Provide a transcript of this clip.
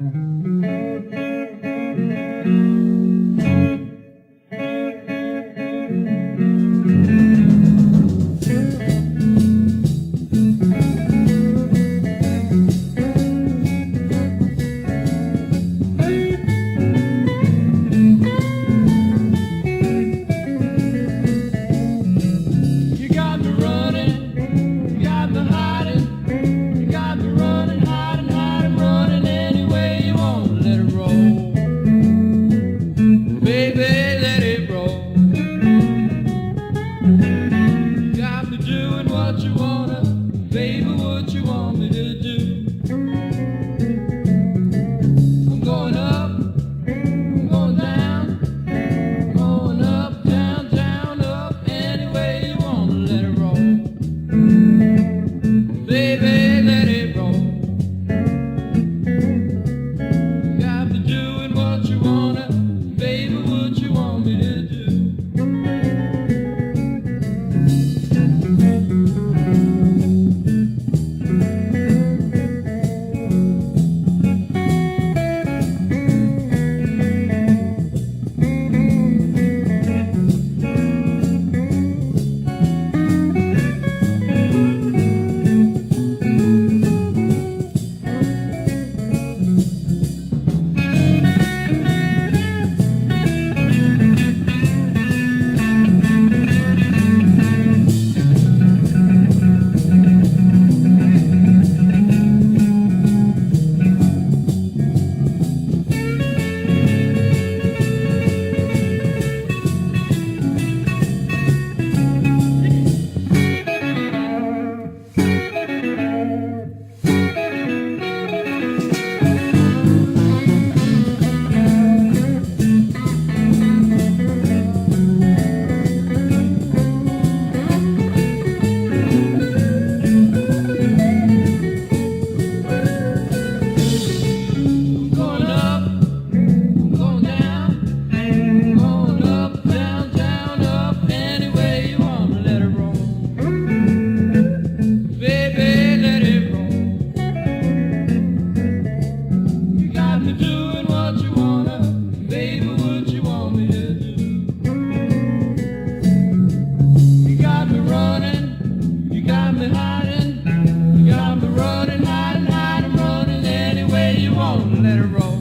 You got me running, you got me hiding, you got me running, hiding, hiding, running any way you want. Let it roll, baby, let it roll. You got me doing what you wanna, baby, what you want me to do. I'm going up, I'm going down, I'm going up, down, down, up, any way you wanna. Let it roll, baby, let it roll. You got me doing what you wanna, baby, what you want me to do. Going up, going down, going up, down, down, up, any way you want to. Let it roll, baby, let it roll. You got me doing what you wanna, baby, what you want me to do. You got me running, you got me hiding, you got me running, hiding, hiding, running any way you want to. Let it roll,